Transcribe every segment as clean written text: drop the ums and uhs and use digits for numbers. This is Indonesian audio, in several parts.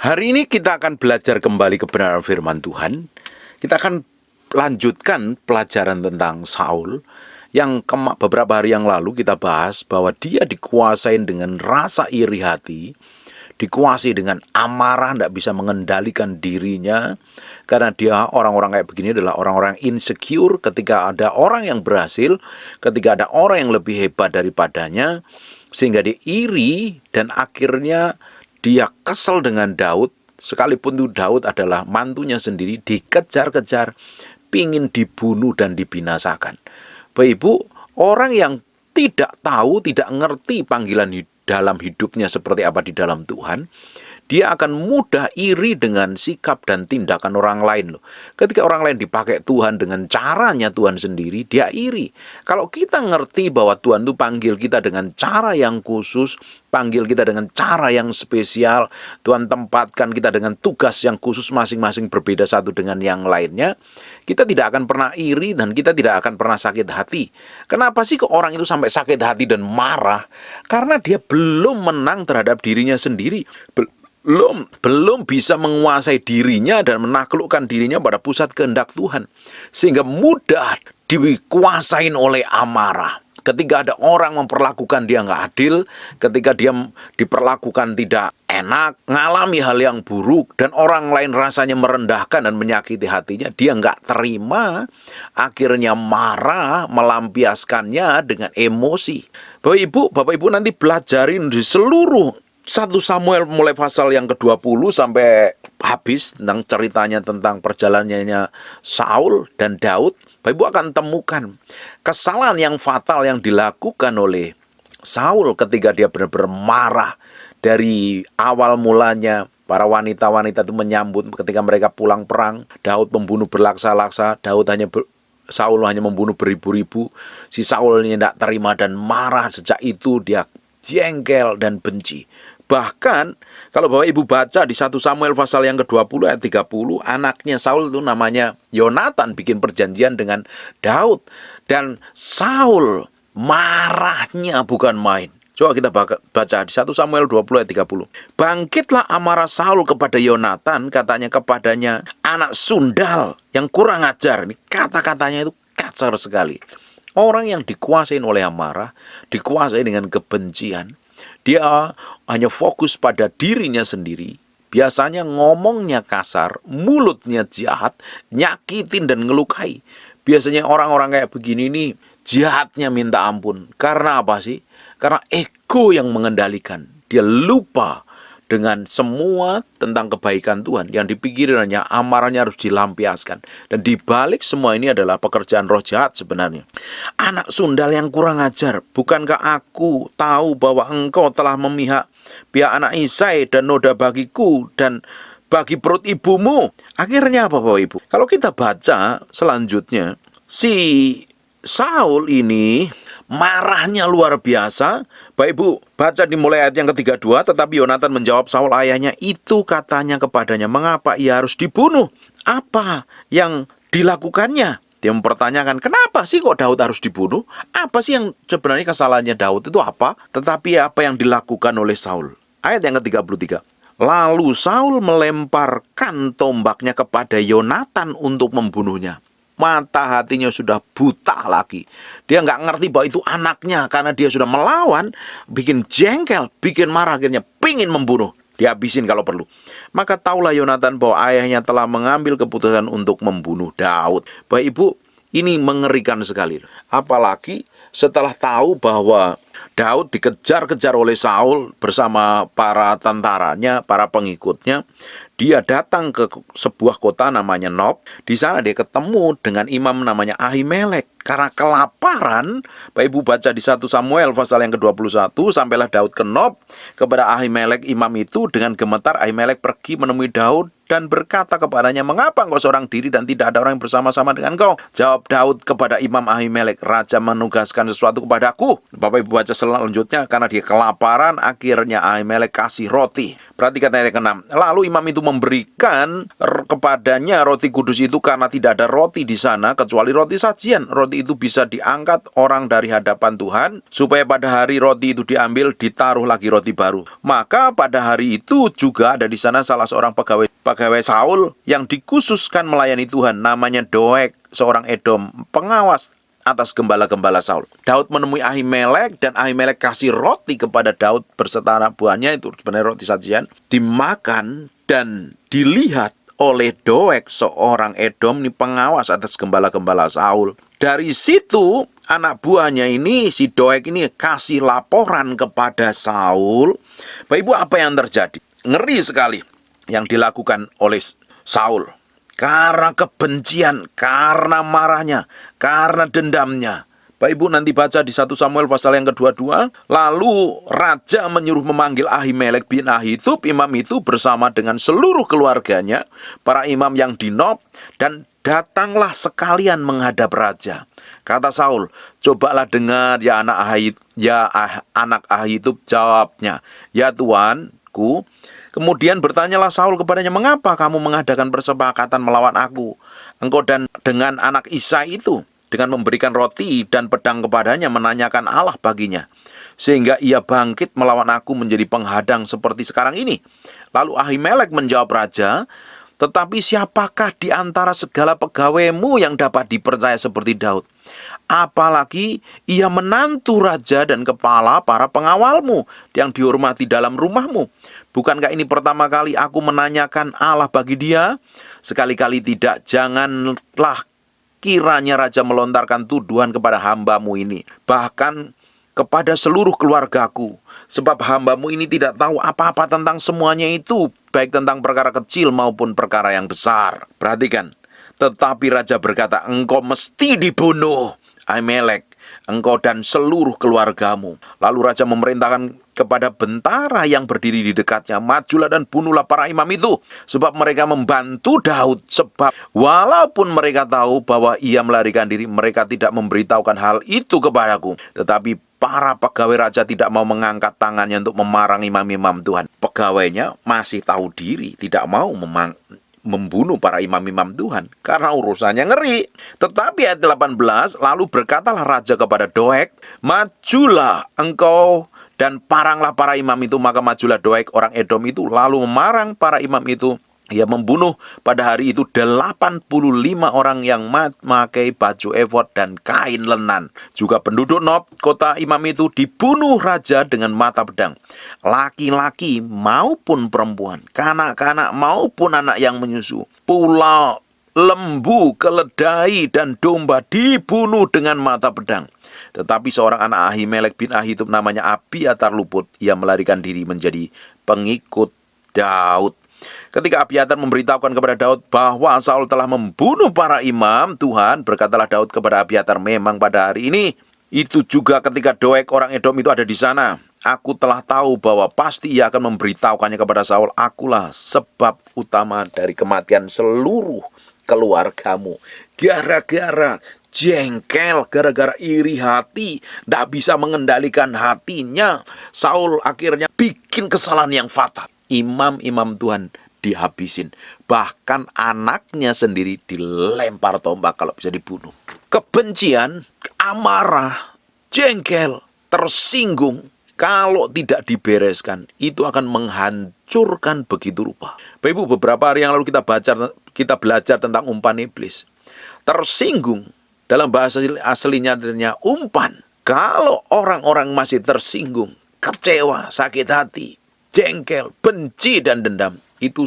Hari ini kita akan belajar kembali kebenaran firman Tuhan. Kita akan lanjutkan pelajaran tentang Saul yang beberapa hari yang lalu kita bahas bahwa dia dikuasai dengan rasa iri hati, dikuasai dengan amarah, tidak bisa mengendalikan dirinya. Karena dia orang-orang kayak begini adalah orang-orang insecure. Ketika ada orang yang berhasil, ketika ada orang yang lebih hebat daripadanya, sehingga dia iri dan akhirnya dia kesel dengan Daud, sekalipun itu Daud adalah mantunya sendiri, dikejar-kejar, pingin dibunuh dan dibinasakan. Bapak Ibu, orang yang tidak tahu, tidak ngerti panggilan dalam hidupnya seperti apa di dalam Tuhan, dia akan mudah iri dengan sikap dan tindakan orang lain loh. Ketika orang lain dipakai Tuhan dengan caranya Tuhan sendiri, dia iri. Kalau kita ngerti bahwa Tuhan itu panggil kita dengan cara yang khusus, panggil kita dengan cara yang spesial, Tuhan tempatkan kita dengan tugas yang khusus masing-masing berbeda satu dengan yang lainnya, kita tidak akan pernah iri dan kita tidak akan pernah sakit hati. Kenapa sih kok orang itu sampai sakit hati dan marah? Karena dia belum menang terhadap dirinya sendiri. Belum bisa menguasai dirinya dan menaklukkan dirinya pada pusat kehendak Tuhan, sehingga mudah dikuasain oleh amarah. Ketika ada orang memperlakukan dia nggak adil, ketika dia diperlakukan tidak enak, ngalami hal yang buruk, dan orang lain rasanya merendahkan dan menyakiti hatinya, dia nggak terima, akhirnya marah, melampiaskannya dengan emosi. Bapak Ibu nanti pelajarin di seluruh 1 Samuel mulai pasal yang ke-20 sampai habis tentang ceritanya tentang perjalanannya Saul dan Daud. Bapak Ibu akan temukan kesalahan yang fatal yang dilakukan oleh Saul ketika dia benar-benar marah. Dari awal mulanya para wanita-wanita itu menyambut ketika mereka pulang perang. Daud membunuh berlaksa-laksa, Saul hanya membunuh beribu-ribu. Si Saul ini tidak terima dan marah. Sejak itu dia jengkel dan benci. Bahkan kalau Bapak Ibu baca di 1 Samuel pasal yang ke-20 ayat 30, anaknya Saul itu namanya Yonatan bikin perjanjian dengan Daud. Dan Saul marahnya bukan main. Coba kita baca di 1 Samuel 20 ayat 30. Bangkitlah amarah Saul kepada Yonatan, katanya kepadanya, anak sundal yang kurang ajar. Ini kata-katanya itu kasar sekali. Orang yang dikuasai oleh amarah, dikuasai dengan kebencian, dia hanya fokus pada dirinya sendiri. Biasanya ngomongnya kasar, mulutnya jahat, nyakitin dan ngelukai. Biasanya orang-orang kayak begini nih jahatnya minta ampun. Karena apa sih? Karena ego yang mengendalikan. Dia lupa dengan semua tentang kebaikan Tuhan. Yang dipikirin hanya amarahnya harus dilampiaskan. Dan dibalik semua ini adalah pekerjaan roh jahat sebenarnya. Anak sundal yang kurang ajar, bukankah aku tahu bahwa engkau telah memihak pihak anak Isai dan noda bagiku dan bagi perut ibumu? Akhirnya apa Bapak Ibu? Kalau kita baca selanjutnya, si Saul ini marahnya luar biasa. Bapak Ibu, baca dimulai ayat yang ke-32. Tetapi Yonatan menjawab Saul ayahnya, itu katanya kepadanya, mengapa ia harus dibunuh? Apa yang dilakukannya? Dia mempertanyakan, kenapa sih kok Daud harus dibunuh? Apa sih yang sebenarnya kesalahannya Daud itu apa? Tetapi apa yang dilakukan oleh Saul? Ayat yang ke-33. Lalu Saul melemparkan tombaknya kepada Yonatan untuk membunuhnya. Mata hatinya sudah buta lagi. Dia nggak ngerti bahwa itu anaknya. Karena dia sudah melawan, bikin jengkel, bikin marah, akhirnya pingin membunuh. Dihabisin kalau perlu. Maka taulah Yonatan bahwa ayahnya telah mengambil keputusan untuk membunuh Daud. Bapak Ibu, ini mengerikan sekali. Apalagi setelah tahu bahwa Daud dikejar-kejar oleh Saul bersama para tentaranya, para pengikutnya. Dia datang ke sebuah kota namanya Nob. Di sana dia ketemu dengan imam namanya Ahimelek. Karena kelaparan, Bapak Ibu baca di 1 Samuel pasal yang ke-21, sampailah Daud ke Nob kepada Ahimelek imam itu. Dengan gemetar Ahimelek pergi menemui Daud dan berkata kepadanya, mengapa engkau seorang diri dan tidak ada orang yang bersama-sama dengan engkau? Jawab Daud kepada imam Ahimelek, raja menugaskan sesuatu kepadaku. Bapak Ibu baca selanjutnya, karena dia kelaparan, akhirnya Ahimelek kasih roti. Perhatikan ayat ke-6. Lalu imam itu memberikan kepadanya roti kudus itu karena tidak ada roti di sana kecuali roti sajian. Roti itu bisa diangkat orang dari hadapan Tuhan, supaya pada hari roti itu diambil, ditaruh lagi roti baru. Maka pada hari itu juga ada di sana salah seorang pegawai Saul yang dikhususkan melayani Tuhan, namanya Doeg, seorang Edom, pengawas atas gembala-gembala Saul. Daud menemui Ahimelek, dan Ahimelek kasih roti kepada Daud berserta anak buahnya, itu sebenarnya roti sajian, dimakan dan dilihat oleh Doeg, seorang Edom, ini pengawas atas gembala-gembala Saul. Dari situ anak buahnya ini, si Doeg ini kasih laporan kepada Saul. Bapak Ibu, apa yang terjadi? Ngeri sekali yang dilakukan oleh Saul. Karena kebencian, karena marahnya, karena dendamnya. Bapak Ibu nanti baca di 1 Samuel pasal yang ke-22. Lalu raja menyuruh memanggil Ahimelek bin Ahitub, imam itu bersama dengan seluruh keluarganya, para imam yang di Nob, dan datanglah sekalian menghadap raja. Kata Saul, cobalah dengar ya anak Ahitub. Jawabnya, ya tuanku. Kemudian bertanyalah Saul kepadanya, mengapa kamu mengadakan persepakatan melawan aku? Engkau dan dengan anak Isai itu, dengan memberikan roti dan pedang kepadanya, menanyakan Allah baginya, sehingga ia bangkit melawan aku menjadi penghadang seperti sekarang ini. Lalu Ahimelek menjawab raja, tetapi siapakah di antara segala pegawaimu yang dapat dipercaya seperti Daud? Apalagi ia menantu raja dan kepala para pengawalmu yang dihormati dalam rumahmu. Bukankah ini pertama kali aku menanyakan Allah bagi dia? Sekali-kali tidak, janganlah kiranya raja melontarkan tuduhan kepada hambamu ini, bahkan kepada seluruh keluargaku, sebab hambamu ini tidak tahu apa-apa tentang semuanya itu, baik tentang perkara kecil maupun perkara yang besar. Perhatikan, tetapi raja berkata, engkau mesti dibunuh, Ahimelek, engkau dan seluruh keluargamu. Lalu raja memerintahkan kepada bentara yang berdiri di dekatnya, majulah dan bunuhlah para imam itu, sebab mereka membantu Daud. Sebab walaupun mereka tahu bahwa ia melarikan diri, mereka tidak memberitahukan hal itu kepadaku. Tetapi para pegawai raja tidak mau mengangkat tangannya untuk memarang imam-imam Tuhan. Pegawainya masih tahu diri, tidak mau membunuh para imam-imam Tuhan karena urusannya ngeri. Tetapi ayat 18, lalu berkatalah raja kepada Doeg, majulah engkau dan paranglah para imam itu. Maka majulah Doeg orang Edom itu, lalu memarang para imam itu. Ia membunuh pada hari itu 85 orang yang memakai baju efod dan kain lenan. Juga penduduk Nob, kota imam itu, dibunuh raja dengan mata pedang. Laki-laki maupun perempuan, kanak-kanak maupun anak yang menyusu, pula lembu, keledai, dan domba dibunuh dengan mata pedang. Tetapi seorang anak Ahimelek bin Ahitub namanya Abiatar luput. Ia melarikan diri menjadi pengikut Daud. Ketika Abiatar memberitahukan kepada Daud bahwa Saul telah membunuh para imam Tuhan, berkatalah Daud kepada Abiatar, memang pada hari ini, itu juga ketika Doeg orang Edom itu ada di sana, aku telah tahu bahwa pasti ia akan memberitahukannya kepada Saul, akulah sebab utama dari kematian seluruh keluargamu. Gara-gara jengkel, gara-gara iri hati, tidak bisa mengendalikan hatinya, Saul akhirnya bikin kesalahan yang fatal. Imam-imam Tuhan dihabisin. Bahkan anaknya sendiri dilempar tombak kalau bisa dibunuh. Kebencian, amarah, jengkel, tersinggung, kalau tidak dibereskan, itu akan menghancurkan begitu rupa. Bapak Ibu, beberapa hari yang lalu kita belajar tentang umpan iblis. Tersinggung, dalam bahasa aslinya adalah umpan. Kalau orang-orang masih tersinggung, kecewa, sakit hati, jengkel, benci, dan dendam, itu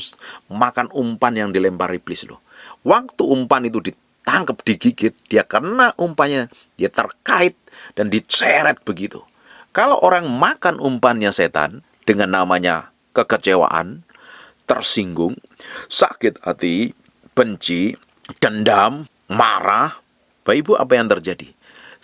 makan umpan yang dilempar iblis loh. Waktu umpan itu ditangkap, digigit, dia kena umpannya, dia terkait dan diseret begitu. Kalau orang makan umpannya setan dengan namanya kekecewaan, tersinggung, sakit hati, benci, dendam, marah, Bapak Ibu, apa yang terjadi?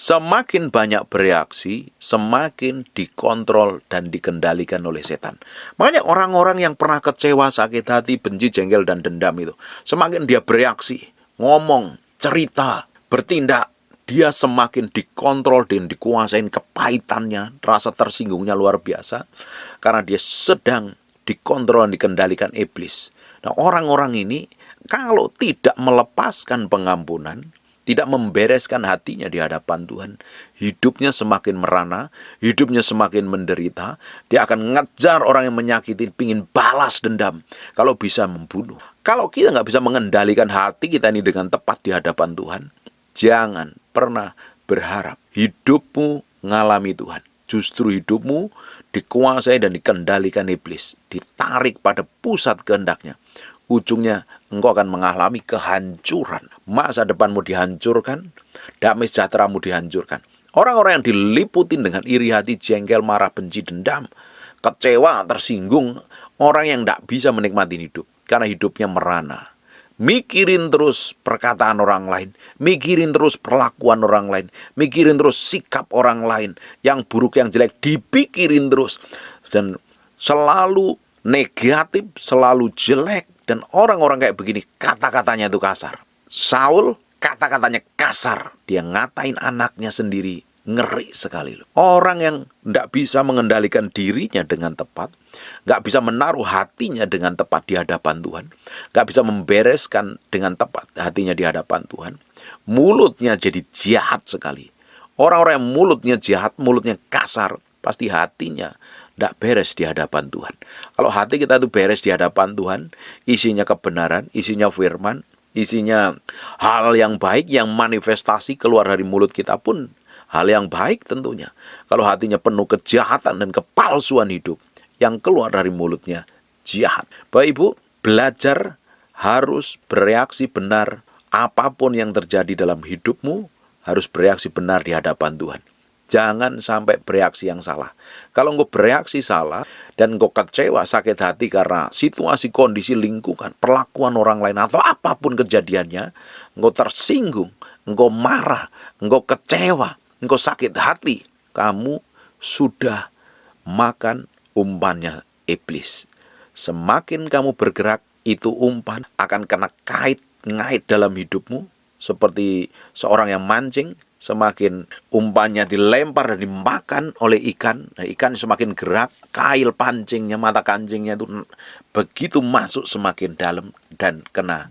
Semakin banyak bereaksi, semakin dikontrol dan dikendalikan oleh setan. Makanya orang-orang yang pernah kecewa, sakit hati, benci, jengkel, dan dendam itu, semakin dia bereaksi, ngomong, cerita, bertindak, dia semakin dikontrol dan dikuasain kepahitannya, rasa tersinggungnya luar biasa, karena dia sedang dikontrol dan dikendalikan iblis. Nah, orang-orang ini kalau tidak melepaskan pengampunan, tidak membereskan hatinya di hadapan Tuhan, hidupnya semakin merana, hidupnya semakin menderita. Dia akan ngejar orang yang menyakiti, pingin balas dendam, kalau bisa membunuh. Kalau kita nggak bisa mengendalikan hati kita ini dengan tepat di hadapan Tuhan, jangan pernah berharap hidupmu ngalami Tuhan. Justru hidupmu dikuasai dan dikendalikan iblis, ditarik pada pusat kehendaknya. Ujungnya engkau akan mengalami kehancuran. Masa depanmu dihancurkan, damai sejahteramu dihancurkan. Orang-orang yang diliputin dengan iri hati, jengkel, marah, benci, dendam, kecewa, tersinggung, orang yang tidak bisa menikmati hidup karena hidupnya merana. Mikirin terus perkataan orang lain, mikirin terus perlakuan orang lain, mikirin terus sikap orang lain, yang buruk, yang jelek, dipikirin terus. Dan selalu negatif, selalu jelek. Dan orang-orang kayak begini, kata-katanya itu kasar. Saul, kata-katanya kasar. Dia ngatain anaknya sendiri. Ngeri sekali loh. Orang yang tidak bisa mengendalikan dirinya dengan tepat, nggak bisa menaruh hatinya dengan tepat di hadapan Tuhan, nggak bisa membereskan dengan tepat hatinya di hadapan Tuhan, mulutnya jadi jahat sekali. Orang-orang yang mulutnya jahat, mulutnya kasar, pasti hatinya tidak beres di hadapan Tuhan. Kalau hati kita itu beres di hadapan Tuhan, isinya kebenaran, isinya firman, isinya hal yang baik, yang manifestasi keluar dari mulut kita pun hal yang baik tentunya. Kalau hatinya penuh kejahatan dan kepalsuan hidup, yang keluar dari mulutnya jahat. Bapak Ibu, belajar harus bereaksi benar. Apapun yang terjadi dalam hidupmu, harus bereaksi benar di hadapan Tuhan. Jangan sampai bereaksi yang salah. Kalau engkau bereaksi salah dan engkau kecewa, sakit hati karena situasi, kondisi, lingkungan, perlakuan orang lain, atau apapun kejadiannya, engkau tersinggung, engkau marah, engkau kecewa, engkau sakit hati, kamu sudah makan umpannya iblis. Semakin kamu bergerak, itu umpan akan kena ngait dalam hidupmu, seperti seorang yang mancing. Semakin umpannya dilempar dan dimakan oleh ikan, nah ikan semakin gerak, kail pancingnya, mata kancingnya itu begitu masuk semakin dalam dan kena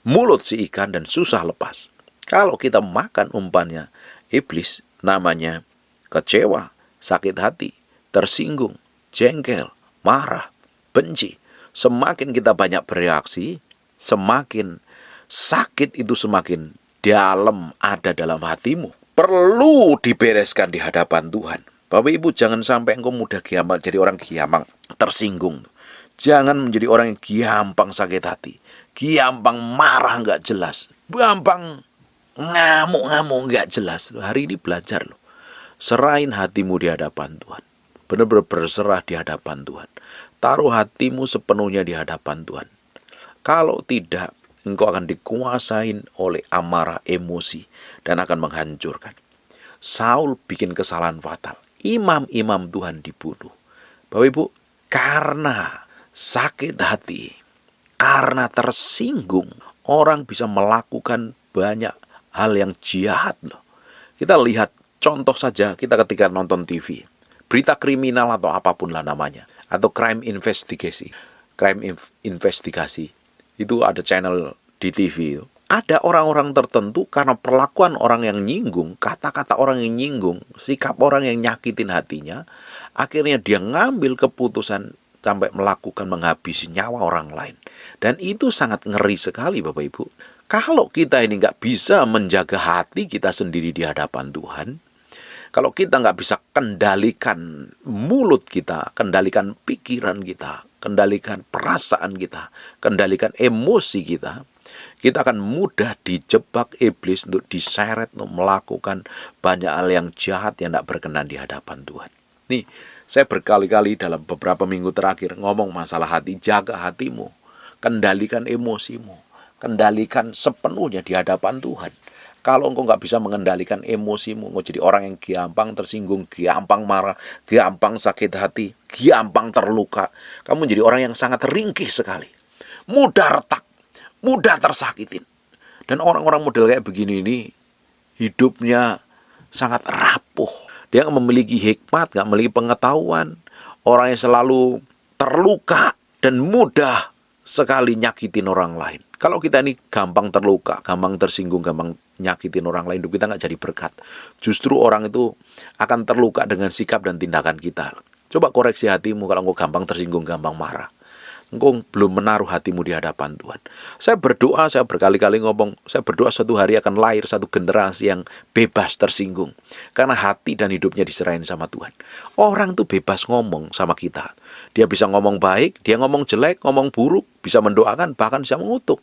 mulut si ikan dan susah lepas. Kalau kita makan umpannya iblis, namanya kecewa, sakit hati, tersinggung, jengkel, marah, benci. Semakin kita banyak bereaksi, semakin sakit itu semakin dalam ada dalam hatimu. Perlu dibereskan di hadapan Tuhan. Bapak Ibu, jangan sampai engkau mudah gampang jadi orang gampang tersinggung. Jangan menjadi orang yang gampang sakit hati, gampang marah nggak jelas, gampang ngamuk-ngamuk nggak jelas. Hari ini belajar loh. Serahin hatimu di hadapan Tuhan. Benar-benar berserah di hadapan Tuhan. Taruh hatimu sepenuhnya di hadapan Tuhan. Kalau tidak, engkau akan dikuasain oleh amarah, emosi, dan akan menghancurkan. Saul bikin kesalahan fatal. Imam-imam Tuhan dibunuh. Bapak Ibu, karena sakit hati, karena tersinggung, orang bisa melakukan banyak hal yang jahat loh. Kita lihat contoh saja, kita ketika nonton TV, berita kriminal atau apapun lah namanya, atau crime investigasi, itu ada channel di TV. Ada orang-orang tertentu karena perlakuan orang yang nyinggung, kata-kata orang yang nyinggung, sikap orang yang nyakitin hatinya, akhirnya dia ngambil keputusan sampai melakukan menghabisi nyawa orang lain. Dan itu sangat ngeri sekali Bapak Ibu. Kalau kita ini nggak bisa menjaga hati kita sendiri di hadapan Tuhan, kalau kita nggak bisa kendalikan mulut kita, kendalikan pikiran kita, kendalikan perasaan kita, kendalikan emosi kita, kita akan mudah dijebak iblis untuk diseret, untuk melakukan banyak hal yang jahat yang tidak berkenan di hadapan Tuhan. Nih, saya berkali-kali dalam beberapa minggu terakhir ngomong masalah hati, jaga hatimu, kendalikan emosimu, kendalikan sepenuhnya di hadapan Tuhan. Kalau engkau nggak bisa mengendalikan emosimu, engkau jadi orang yang gampang tersinggung, gampang marah, gampang sakit hati, gampang terluka. Kamu menjadi orang yang sangat ringkih sekali, mudah retak, mudah tersakitin. Dan orang-orang model kayak begini ini, hidupnya sangat rapuh. Dia nggak memiliki hikmat, nggak memiliki pengetahuan. Orang yang selalu terluka dan mudah sekali nyakitin orang lain. Kalau kita ini gampang terluka, gampang tersinggung, gampang nyakitin orang lain, hidup kita nggak jadi berkat. Justru orang itu akan terluka dengan sikap dan tindakan kita. Coba koreksi hatimu kalau engkau gampang tersinggung, gampang marah. Engkau belum menaruh hatimu di hadapan Tuhan. Saya berdoa, saya berkali-kali ngomong, saya berdoa suatu hari akan lahir satu generasi yang bebas tersinggung. Karena hati dan hidupnya diserahin sama Tuhan. Orang tuh bebas ngomong sama kita. Dia bisa ngomong baik, dia ngomong jelek, ngomong buruk, bisa mendoakan, bahkan bisa mengutuk.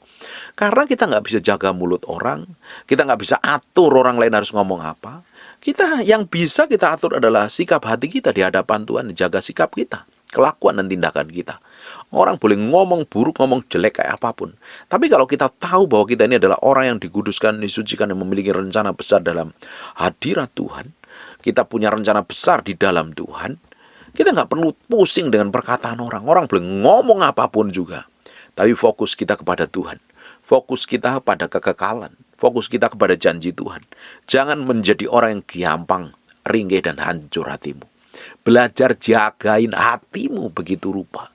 Karena kita nggak bisa jaga mulut orang, kita nggak bisa atur orang lain harus ngomong apa. Yang bisa kita atur adalah sikap hati kita di hadapan Tuhan, jaga sikap kita, kelakuan dan tindakan kita. Orang boleh ngomong buruk, ngomong jelek kayak apapun. Tapi kalau kita tahu bahwa kita ini adalah orang yang dikuduskan, disucikan, yang memiliki rencana besar dalam hadirat Tuhan, kita punya rencana besar di dalam Tuhan, kita nggak perlu pusing dengan perkataan orang. Orang boleh ngomong apapun juga. Tapi fokus kita kepada Tuhan. Fokus kita pada kekekalan. Fokus kita kepada janji Tuhan. Jangan menjadi orang yang gampang, ringkih dan hancur hatimu. Belajar jagain hatimu begitu rupa.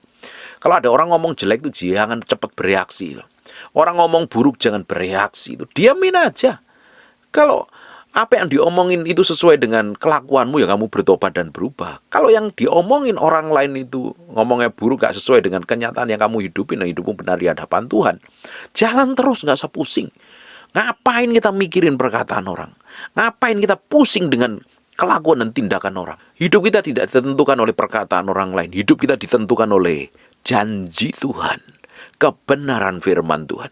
Kalau ada orang ngomong jelek itu jangan cepat bereaksi. Orang ngomong buruk jangan bereaksi. Diamin aja. Kalau apa yang diomongin itu sesuai dengan kelakuanmu, ya kamu bertobat dan berubah. Kalau yang diomongin orang lain itu ngomongnya buruk, gak sesuai dengan kenyataan yang kamu hidupin, dan hidupmu benar di hadapan Tuhan, jalan terus, gak usah pusing. Ngapain kita mikirin perkataan orang? Ngapain kita pusing dengan kelakuan dan tindakan orang? Hidup kita tidak ditentukan oleh perkataan orang lain. Hidup kita ditentukan oleh janji Tuhan, kebenaran firman Tuhan.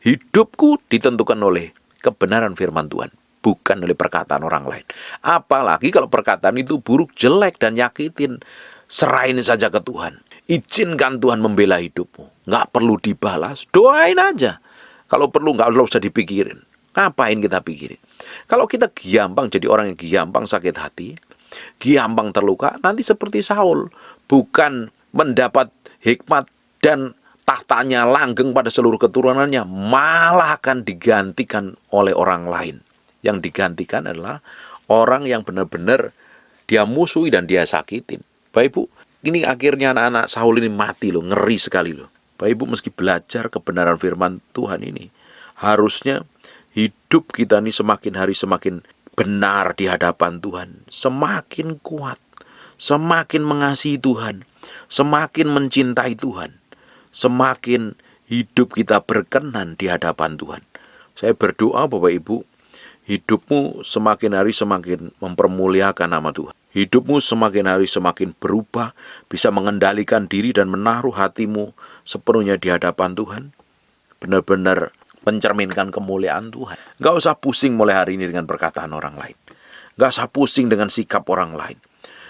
Hidupku ditentukan oleh kebenaran firman Tuhan, bukan oleh perkataan orang lain. Apalagi kalau perkataan itu buruk, jelek, dan nyakitin, serahin saja ke Tuhan. Izinkan Tuhan membela hidupmu. Nggak perlu dibalas, doain aja. Kalau perlu nggak usah dipikirin. Ngapain kita pikirin? Kalau kita gampang jadi orang yang gampang sakit hati, gampang terluka, nanti seperti Saul, bukan mendapat hikmat dan tahtanya langgeng pada seluruh keturunannya, malah akan digantikan oleh orang lain. Yang digantikan adalah orang yang benar-benar dia musuhi dan dia sakitin. Bapak Ibu, ini akhirnya anak-anak Saul ini mati loh, ngeri sekali loh. Bapak Ibu meski belajar kebenaran firman Tuhan ini, harusnya hidup kita ini semakin hari semakin benar di hadapan Tuhan, semakin kuat, semakin mengasihi Tuhan, semakin mencintai Tuhan, semakin hidup kita berkenan di hadapan Tuhan. Saya berdoa Bapak Ibu, hidupmu semakin hari semakin mempermuliakan nama Tuhan. Hidupmu semakin hari semakin berubah, bisa mengendalikan diri dan menaruh hatimu sepenuhnya di hadapan Tuhan. Benar-benar mencerminkan kemuliaan Tuhan. Gak usah pusing mulai hari ini dengan perkataan orang lain. Gak usah pusing dengan sikap orang lain.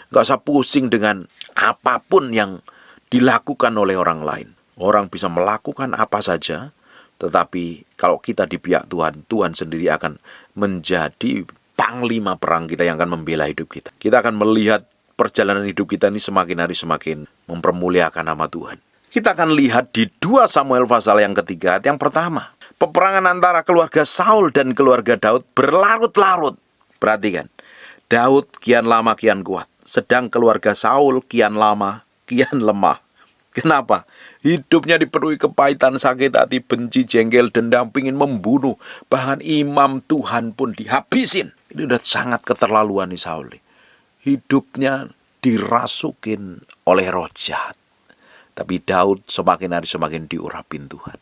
Gak usah pusing dengan apapun yang dilakukan oleh orang lain. Orang bisa melakukan apa saja, tetapi kalau kita di pihak Tuhan, Tuhan sendiri akan menjadi panglima perang kita yang akan membela hidup kita. Kita akan melihat perjalanan hidup kita ini semakin hari semakin mempermuliakan nama Tuhan. Kita akan lihat di 2 Samuel pasal yang ketiga, yang pertama. Peperangan antara keluarga Saul dan keluarga Daud berlarut-larut. Perhatikan, Daud kian lama kian kuat, sedang keluarga Saul kian lama kian lemah. Kenapa? Hidupnya dipenuhi kepahitan, sakit hati, benci, jengkel, dendam, pingin membunuh. Bahkan imam Tuhan pun dihabisin. Ini udah sangat keterlaluan nih Saul. Hidupnya dirasukin oleh roh jahat. Tapi Daud semakin hari semakin diurapin Tuhan.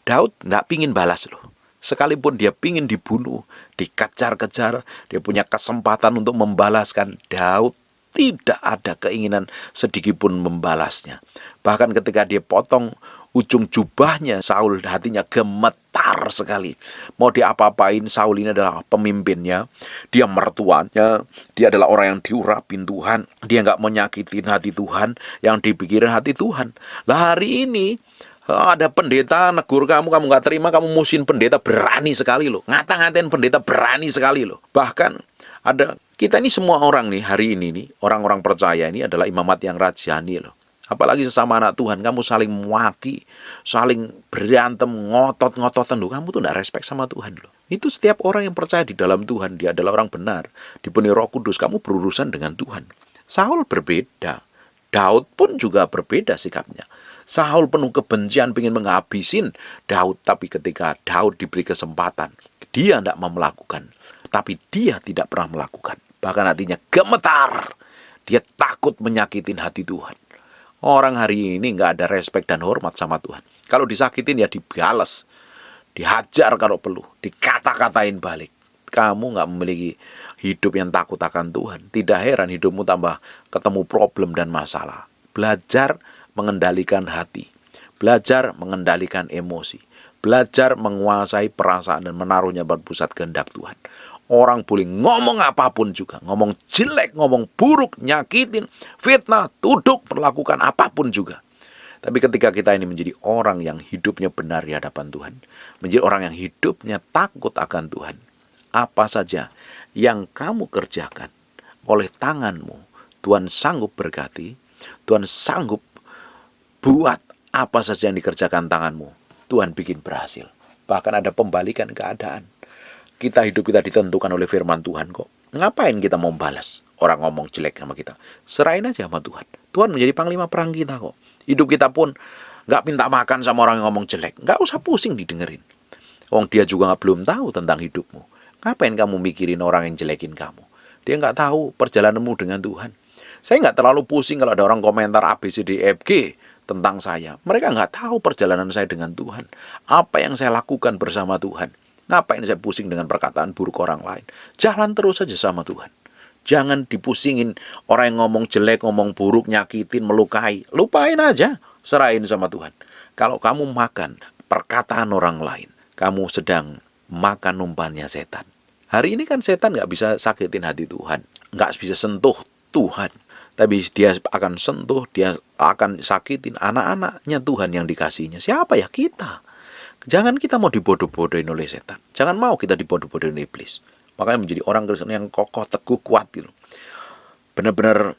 Daud nggak pingin balas loh. Sekalipun dia pingin dibunuh, dikejar-kejar, dia punya kesempatan untuk membalaskan. Daud tidak ada keinginan sedikitpun membalasnya. Bahkan ketika dia potong ujung jubahnya, Saul hatinya gemetar sekali. Mau diapa-apain, Saul ini adalah pemimpinnya, dia mertuanya, dia adalah orang yang diurapin Tuhan, dia nggak menyakitin hati Tuhan, yang dipikirin hati Tuhan. Lah hari ini ada pendeta negur kamu nggak terima, kamu musuhin pendeta, berani sekali loh. Ngata-ngatain pendeta berani sekali loh. Bahkan kita ini semua orang nih hari ini nih, orang-orang percaya ini adalah imamat yang rajani loh. Apalagi sesama anak Tuhan, kamu saling maki, saling berantem, ngotot-ngototan loh. Kamu tuh tidak respect sama Tuhan loh. Itu setiap orang yang percaya di dalam Tuhan, dia adalah orang benar, dipenuhi Roh Kudus, kamu berurusan dengan Tuhan. Saul berbeda, Daud pun juga berbeda sikapnya. Saul penuh kebencian, ingin menghabisin Daud, tapi ketika Daud diberi kesempatan, dia tidak mau melakukan, tapi dia tidak pernah melakukan. Bahkan hatinya gemetar. Dia takut menyakitin hati Tuhan. Orang hari ini nggak ada respek dan hormat sama Tuhan. Kalau disakitin ya dibalas, dihajar kalau perlu, dikata-katain balik. Kamu nggak memiliki hidup yang takut akan Tuhan. Tidak heran hidupmu tambah ketemu problem dan masalah. Belajar mengendalikan hati. Belajar mengendalikan emosi. Belajar menguasai perasaan dan menaruhnya pada pusat kehendak Tuhan. Orang boleh ngomong apapun juga, ngomong jelek, ngomong buruk, nyakitin, fitnah, tuduh, melakukan apapun juga. Tapi ketika kita ini menjadi orang yang hidupnya benar di hadapan Tuhan, menjadi orang yang hidupnya takut akan Tuhan, apa saja yang kamu kerjakan oleh tanganmu, Tuhan sanggup berkati, Tuhan sanggup buat apa saja yang dikerjakan tanganmu, Tuhan bikin berhasil. Bahkan ada pembalikan keadaan. Hidup kita ditentukan oleh firman Tuhan kok. Ngapain kita mau balas orang ngomong jelek sama kita? Serahin aja sama Tuhan. Tuhan menjadi panglima perang kita kok. Hidup kita pun gak minta makan sama orang yang ngomong jelek. Gak usah pusing didengerin. Dia juga belum tahu tentang hidupmu. Ngapain kamu mikirin orang yang jelekin kamu? Dia gak tahu perjalananmu dengan Tuhan. Saya gak terlalu pusing kalau ada orang komentar ABCDFG tentang saya. Mereka gak tahu perjalanan saya dengan Tuhan. Apa yang saya lakukan bersama Tuhan. Ngapain saya pusing dengan perkataan buruk orang lain? Jalan terus saja sama Tuhan. Jangan dipusingin orang yang ngomong jelek, ngomong buruk, nyakitin, melukai. Lupain aja, serahin sama Tuhan. Kalau kamu makan perkataan orang lain, kamu sedang makan umpannya setan. Hari ini kan setan gak bisa sakitin hati Tuhan. Gak bisa sentuh Tuhan. Tapi dia akan sentuh, dia akan sakitin anak-anaknya Tuhan yang dikasihnya. Siapa ya? Kita. Jangan kita mau dibodoh-bodohin oleh setan. Jangan mau kita dibodoh-bodohin oleh iblis. Makanya menjadi orang Kristen yang kokoh, teguh, kuat gitu. Benar-benar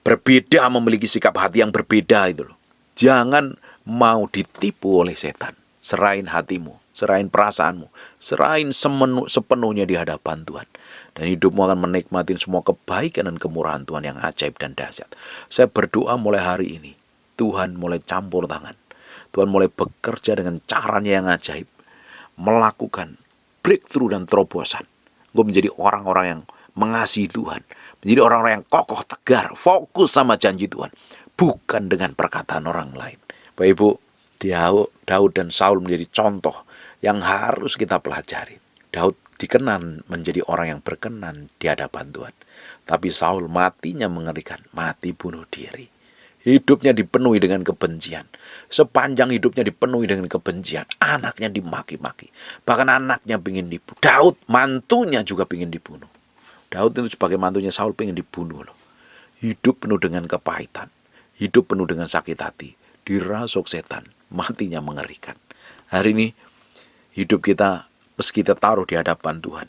berbeda, memiliki sikap hati yang berbeda itu loh. Jangan mau ditipu oleh setan. Serahin hatimu, serahin perasaanmu, serahin sepenuhnya di hadapan Tuhan. Dan hidupmu akan menikmati semua kebaikan dan kemurahan Tuhan yang ajaib dan dahsyat. Saya berdoa mulai hari ini, Tuhan mulai campur tangan. Tuhan mulai bekerja dengan caranya yang ajaib. Melakukan breakthrough dan terobosan. Gue menjadi orang-orang yang mengasihi Tuhan. Menjadi orang-orang yang kokoh tegar. Fokus sama janji Tuhan. Bukan dengan perkataan orang lain. Bapak Ibu, Daud dan Saul menjadi contoh yang harus kita pelajari. Daud dikenal menjadi orang yang berkenan di hadapan Tuhan. Tapi Saul matinya mengerikan. Mati bunuh diri. Hidupnya dipenuhi dengan kebencian. Sepanjang hidupnya dipenuhi dengan kebencian. Anaknya dimaki-maki. Bahkan anaknya ingin dibunuh. Daud, mantunya juga ingin dibunuh. Daud itu sebagai mantunya Saul ingin dibunuh loh. Hidup penuh dengan kepahitan. Hidup penuh dengan sakit hati. Dirasuk setan. Matinya mengerikan. Hari ini hidup kita meski kita taruh di hadapan Tuhan.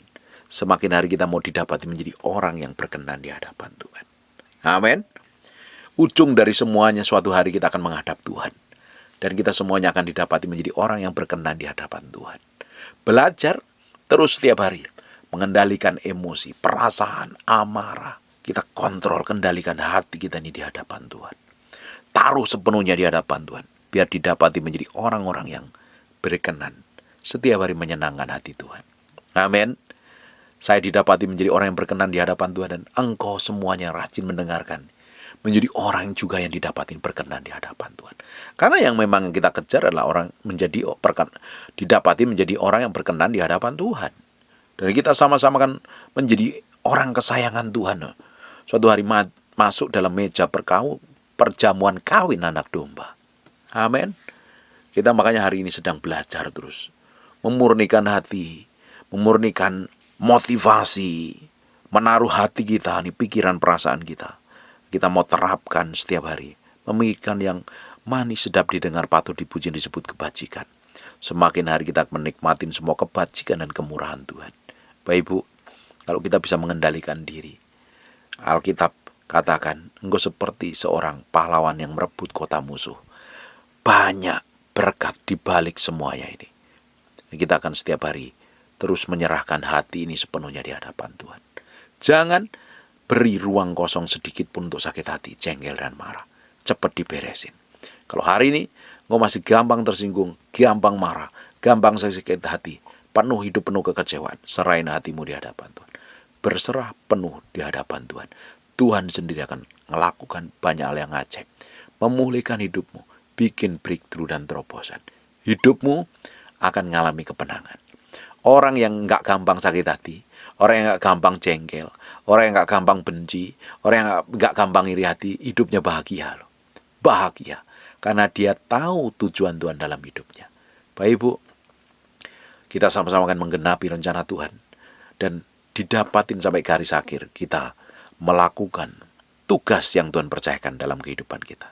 Semakin hari kita mau didapati menjadi orang yang berkenan di hadapan Tuhan. Amin. Ujung dari semuanya suatu hari kita akan menghadap Tuhan. Dan kita semuanya akan didapati menjadi orang yang berkenan di hadapan Tuhan. Belajar terus setiap hari. Mengendalikan emosi, perasaan, amarah. Kita kontrol, kendalikan hati kita ini di hadapan Tuhan. Taruh sepenuhnya di hadapan Tuhan. Biar didapati menjadi orang-orang yang berkenan. Setiap hari menyenangkan hati Tuhan. Amin. Saya didapati menjadi orang yang berkenan di hadapan Tuhan. Dan engkau semuanya rajin mendengarkan. Menjadi orang juga yang didapatin berkenan di hadapan Tuhan. Karena yang memang kita kejar adalah orang didapati menjadi orang yang berkenan di hadapan Tuhan. Dan kita sama-sama kan menjadi orang kesayangan Tuhan. Suatu hari masuk dalam meja perjamuan kawin anak domba. Amin. Kita makanya hari ini sedang belajar terus. Memurnikan hati, memurnikan motivasi, menaruh hati kita, pikiran perasaan kita. Kita mau terapkan setiap hari. Memikirkan yang manis, sedap didengar, patut dipuji, disebut kebajikan. Semakin hari kita menikmatin semua kebajikan dan kemurahan Tuhan. Bapak Ibu, kalau kita bisa mengendalikan diri. Alkitab Katakan, engkau seperti seorang pahlawan yang merebut kota musuh. Banyak berkat di balik semuanya ini. Kita akan setiap hari terus menyerahkan hati ini sepenuhnya di hadapan Tuhan. Jangan beri ruang kosong sedikit pun untuk sakit hati, jengkel dan marah. Cepat diberesin. Kalau hari ini engkau masih gampang tersinggung, gampang marah, gampang sakit hati, hidup penuh kekecewaan, serahin hatimu di hadapan Tuhan. Berserah penuh di hadapan Tuhan. Tuhan sendiri akan melakukan banyak hal yang ajaib, memulihkan hidupmu, bikin breakthrough dan terobosan. Hidupmu akan mengalami kemenangan. Orang yang gak gampang sakit hati, orang yang gak gampang jengkel, orang yang gak gampang benci, orang yang gak gampang iri hati, hidupnya bahagia loh. Bahagia, karena dia tahu tujuan Tuhan dalam hidupnya. Bapak Ibu, kita sama-sama akan menggenapi rencana Tuhan, dan didapatin sampai garis akhir kita melakukan tugas yang Tuhan percayakan dalam kehidupan kita.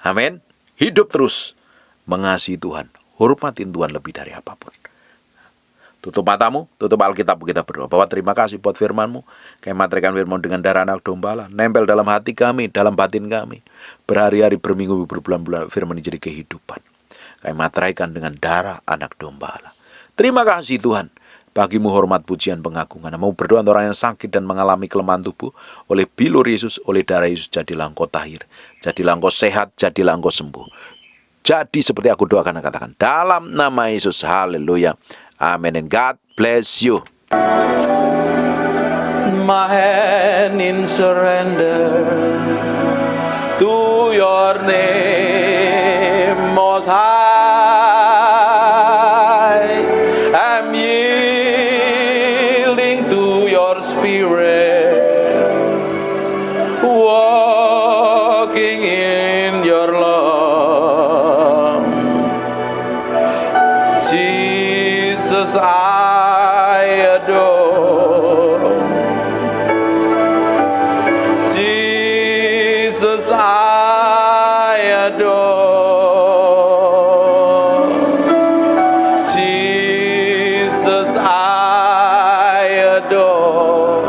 Amin. Hidup terus mengasihi Tuhan, hormatin Tuhan lebih dari apapun. Tutup matamu, tutup Alkitab, kita berdoa. Bapak, terima kasih buat firman-Mu. Kami materaikan firman dengan darah anak domba, nempel dalam hati kami, dalam batin kami. Berhari-hari, berminggu, berbulan-bulan, firman ini jadi kehidupan. Kami materaikan dengan darah anak domba. Terima kasih Tuhan. Bagimu hormat, pujian, pengagungan. Mau berdoa untuk orang yang sakit dan mengalami kelemahan tubuh, oleh bilur Yesus, oleh darah Yesus, jadilah engkau tahir, jadilah engkau sehat, jadilah engkau sembuh. Jadi seperti aku doakan dan katakan, dalam nama Yesus, haleluya, amin, and God bless you. My hand in surrender to your name, Most High. I'm yielding to your spirit, walking in your love. Jesus, I adore. Jesus, I adore. Jesus, I adore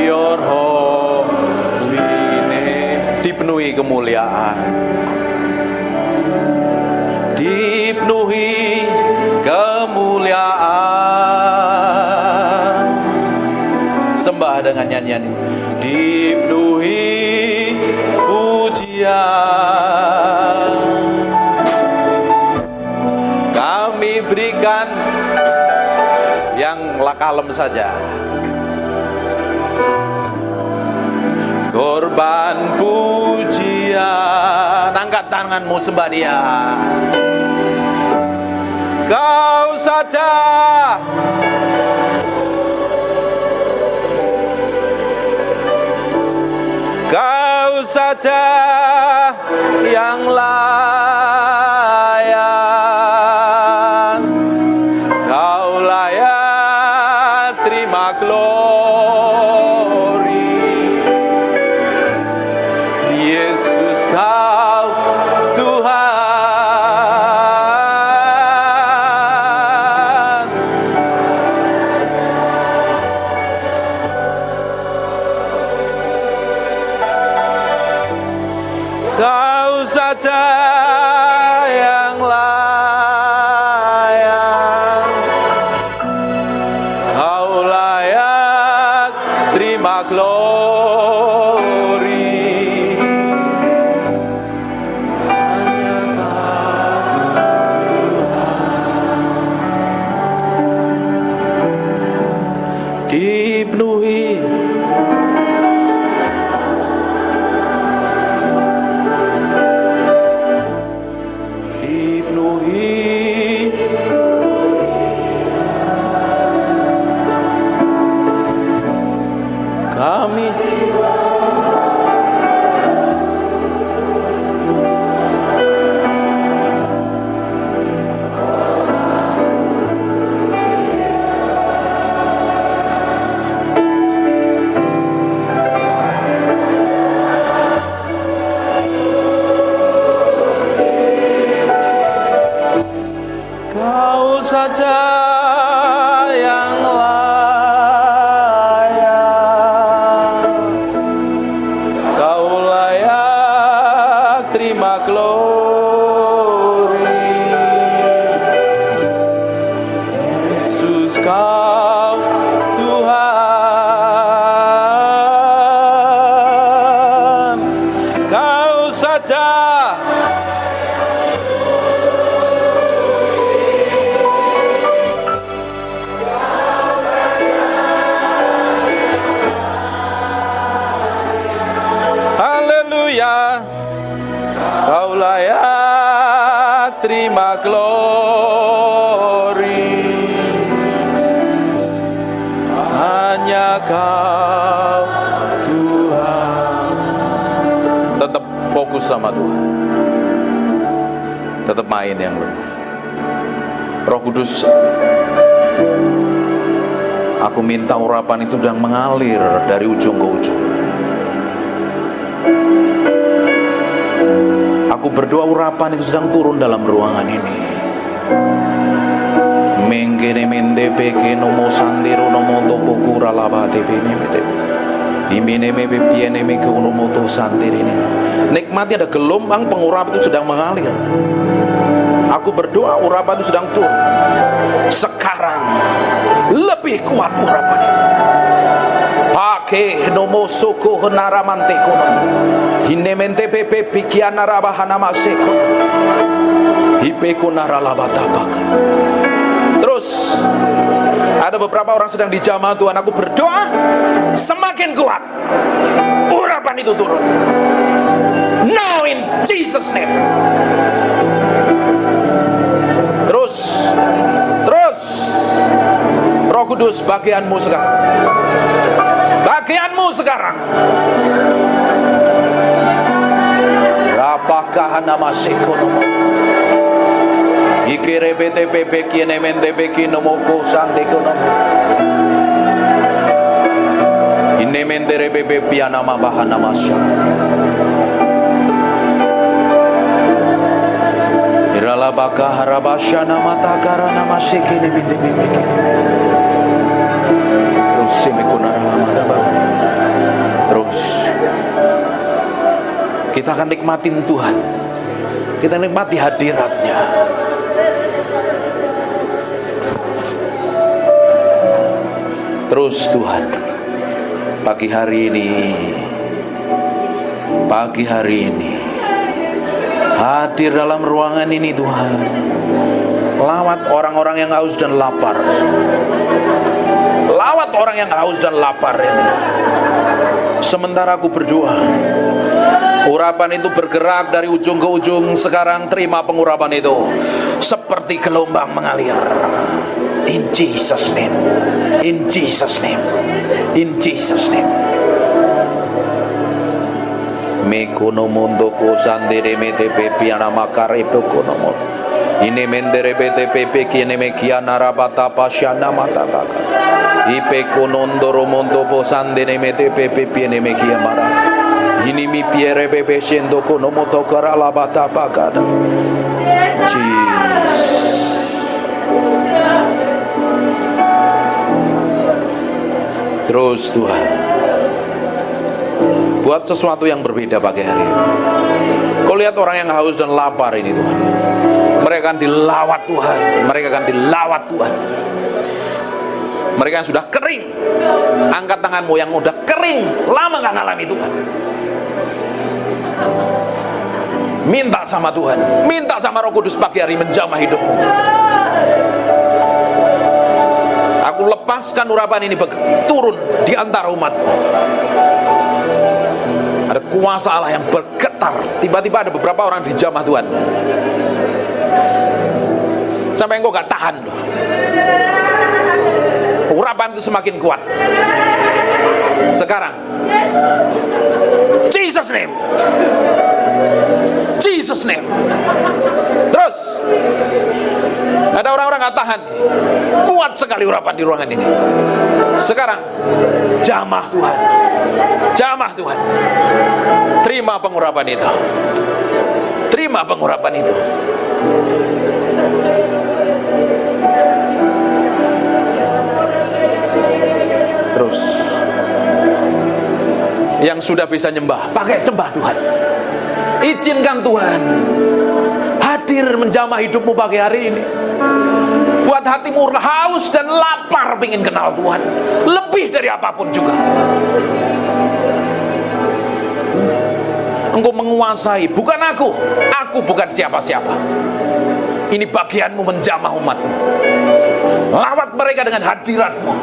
your holy name. Dipenuhi kemuliaan, dipenuhi kemuliaan. Sembah dengan nyanyian, dipenuhi pujian. Kami berikan yang kalem saja, korban pujian. Angkat tanganmu, sembah Dia. Kau saja Kau saja yang layak, Kau layak terima glory. Yesus, Kau Tuhan. Kau saja yang layak, Kau layak terima glory. Hanya Tuhan dipenuhi. Kami Kau saja yang layak, glory. Hanya Kau Tuhan. Tetap fokus sama Tuhan. Tetap main yang benar. Roh Kudus, aku minta urapan itu sedang mengalir dari ujung ke ujung. Aku berdoa urapan itu sedang turun dalam ruangan ini. Mengkene mente peke nomo sandiro nomo topo kura laba tepene mete. Imine mebe piene meke nomo to sandirine. Nikmati ada gelombang pengurap itu sedang mengalir. Aku berdoa urapan itu sedang turun. Sekarang lebih kuat urapan itu. Pake nomo soko henara manteko nomo. Hinemente pepe pikiana rabahana maseko. Hipeko naralabatabak. Terus ada beberapa orang sedang dijamah Tuhan. Aku berdoa semakin kuat urapan itu turun. Now in Jesus name. Terus Roh Kudus, bagianmu sekarang. Bagianmu sekarang. Apakah nama sekonomo? Ikere BTPP kiene mendebeki nomoko sante konomo. Ine mendere bebe piana mabahana masya. Irala baka harabasya nama takara nama sekene mendebeki. Terus semikuna lama dabak. Terus kita akan nikmatin Tuhan. Kita nikmati hadiratnya. Terus Tuhan, pagi hari ini hadir dalam ruangan ini Tuhan. Lawat orang-orang yang haus dan lapar. Lawat orang yang haus dan lapar ini. Sementara aku berdoa, urapan itu bergerak dari ujung ke ujung. Sekarang terima pengurapan itu seperti gelombang mengalir. In Jesus name. In Jesus name. In Jesus name. Mekono mondo ko sandere mete pepiana makare pekono. Ine mendere bete pepe kiene mekiana rabata pasyana mata baka. Ipe konondoro mondo po sandere mete pepe piene mekia mara. Ini mi piere bebe shendo kono moto kara labata baka. Terus Tuhan, buat sesuatu yang berbeda pagi hari ini. Kau lihat orang yang haus dan lapar ini Tuhan. Mereka akan dilawat Tuhan. Mereka akan dilawat Tuhan. Mereka yang sudah kering, angkat tanganmu yang udah kering, lama gak ngalami Tuhan. Minta sama Tuhan, minta sama Roh Kudus pagi hari menjamah hidupmu. Aku lepaskan urapan ini turun di antara umatmu. Ada kuasa Allah yang bergetar. Tiba-tiba ada beberapa orang dijamah Tuhan. Sampai engkau gak tahan. Urapan itu semakin kuat. Sekarang Jesus name. Jesus name. Terus ada orang-orang gak tahan. Kuat sekali urapan di ruangan ini. Sekarang jamah Tuhan. Jamah Tuhan. Terima pengurapan itu. Terima pengurapan itu. Terus yang sudah bisa nyembah, pakai sembah Tuhan. Izinkan Tuhan hadir menjamah hidupmu pagi hari ini. Buat hatimu haus dan lapar ingin kenal Tuhan lebih dari apapun juga. Engkau menguasai, bukan aku bukan siapa-siapa. Ini bagianmu menjamah umatmu. Lawat mereka dengan hadiratmu.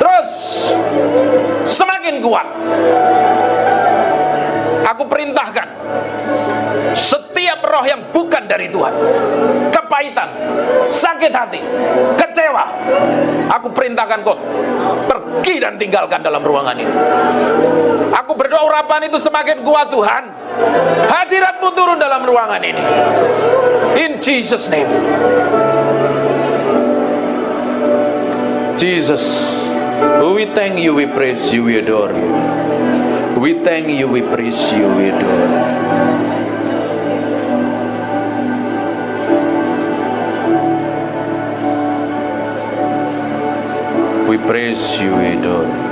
Terus semakin kuat. Aku perintahkan setiap setiap roh yang bukan dari Tuhan, kepahitan, sakit hati, kecewa, aku perintahkan kau pergi dan tinggalkan dalam ruangan ini. Aku berdoa urapan itu semakin kuat Tuhan, hadirat-Mu turun dalam ruangan ini. In Jesus name. Jesus, we thank you, we praise you, we adore you. We thank you, we praise you, we adore you. We praise you, we adore you.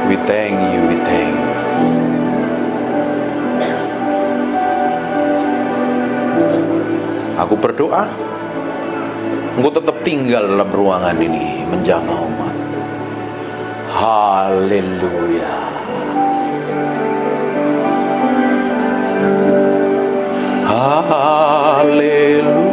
We thank you, we thank you. Aku berdoa, Engkau tetap tinggal dalam ruangan ini, menjaga umat. Haleluya. Haleluya.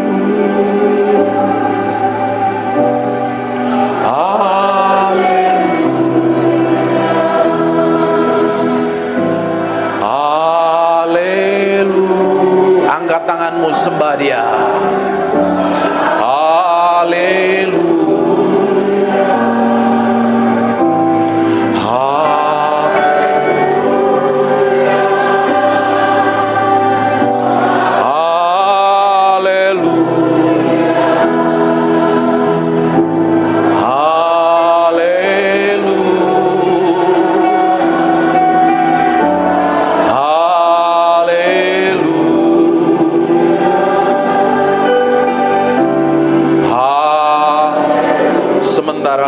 Angkat tanganmu, sembah Dia.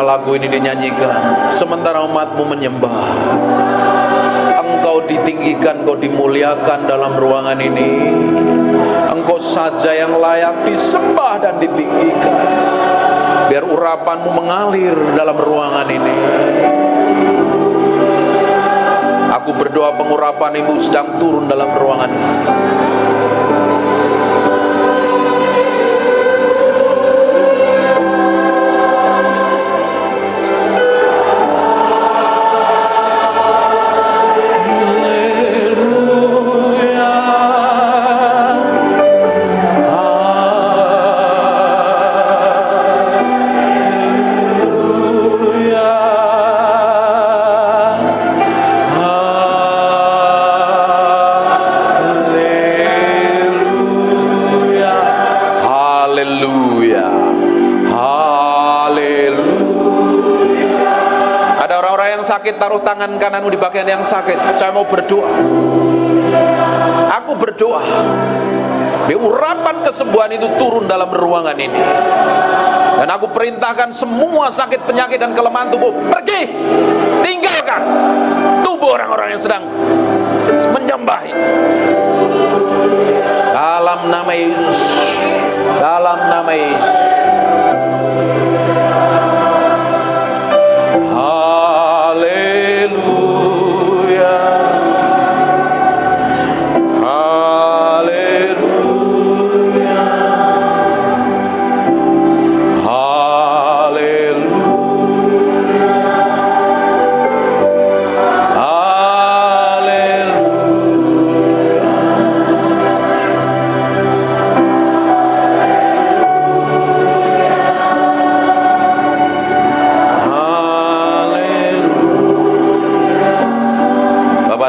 Lagu ini dinyanyikan, sementara umat-Mu menyembah, Engkau ditinggikan, Engkau dimuliakan dalam ruangan ini. Engkau saja yang layak disembah dan ditinggikan. Biar urapan-Mu mengalir dalam ruangan ini. Aku berdoa pengurapan Ibu sedang turun dalam ruangan ini. Sakit, taruh tangan kananmu di bagian yang sakit. Saya mau berdoa. Aku berdoa, biar urapan kesembuhan itu turun dalam ruangan ini. Dan aku perintahkan semua sakit, penyakit, dan kelemahan tubuh pergi, tinggalkan tubuh orang-orang yang sedang menyembah. Dalam nama Yesus, dalam nama Yesus.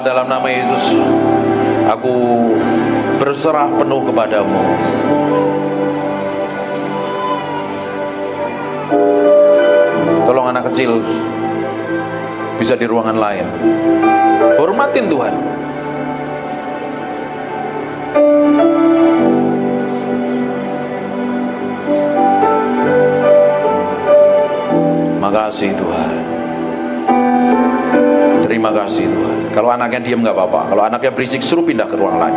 Dalam nama Yesus, aku berserah penuh kepadamu. Tolong anak kecil bisa di ruangan lain. Hormatin Tuhan. Makasih Tuhan. Terima kasih Tuhan. Kalau anaknya diam nggak apa-apa. Kalau anaknya berisik, suruh pindah ke ruang lain.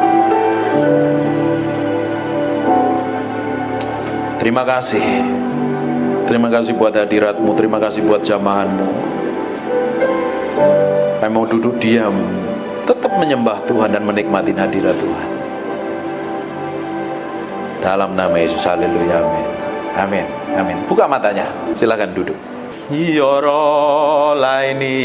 Terima kasih. Terima kasih buat hadirat-Mu. Terima kasih buat jamahan-Mu. Kami mau duduk diam, tetap menyembah Tuhan dan menikmati hadirat Tuhan. Dalam nama Yesus, haleluya, amin. Amin, amin. Buka matanya, silakan duduk. Yoro laini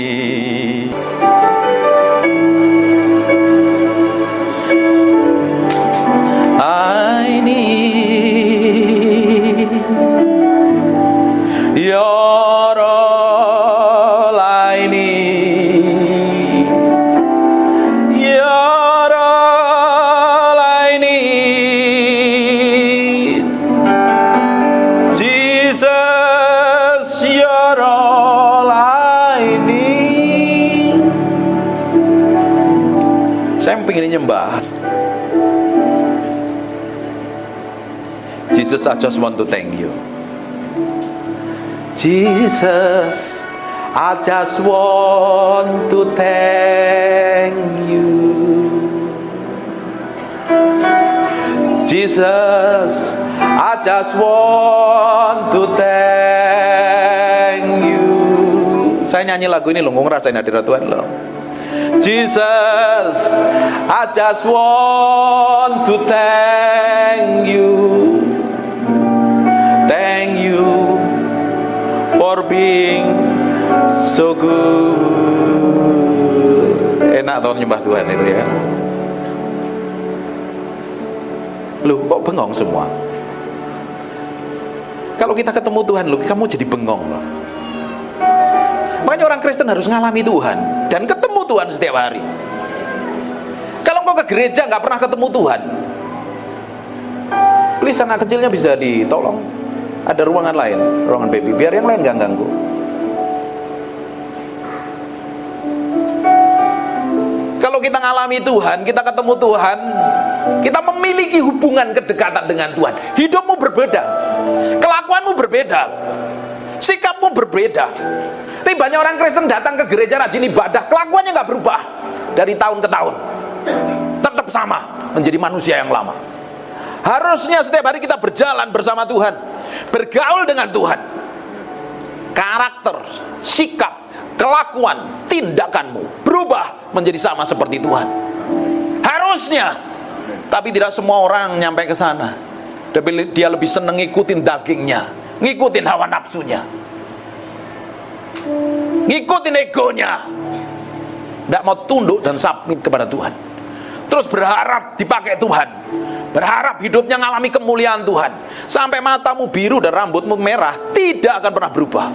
Jesus, I just want to thank you. Jesus, I just want to thank you. Jesus, I just want to thank you. Saya nyanyi lagu ini loh, ngerasain hadirat Tuhan loh. Jesus, I just want to thank you. Thank you for being so good. Enak tau nyembah Tuhan itu ya. Loh kok bengong semua? Kalau kita ketemu Tuhan, loh kamu jadi bengong loh. Makanya orang Kristen harus ngalami Tuhan dan ketemu Tuhan setiap hari. Kalau kau ke gereja nggak pernah ketemu Tuhan, please anak kecilnya bisa ditolong. Ada ruangan lain, ruangan baby, biar yang lain nggak ganggu. Kalau kita ngalami Tuhan, kita ketemu Tuhan, kita memiliki hubungan kedekatan dengan Tuhan. Hidupmu berbeda, kelakuanmu berbeda, sikapmu berbeda. Tapi banyak orang Kristen datang ke gereja rajin ibadah, kelakuannya nggak berubah dari tahun ke tahun, tetap sama, menjadi manusia yang lama. Harusnya setiap hari kita berjalan bersama Tuhan, bergaul dengan Tuhan. Karakter, sikap, kelakuan, tindakanmu berubah menjadi sama seperti Tuhan. Harusnya, tapi tidak semua orang nyampe ke sana. Dia lebih seneng ngikutin dagingnya, ngikutin hawa nafsunya, ngikutin egonya, tidak mau tunduk dan submit kepada Tuhan. Terus berharap dipakai Tuhan, berharap hidupnya ngalami kemuliaan Tuhan, sampai matamu biru dan rambutmu merah, tidak akan pernah berubah.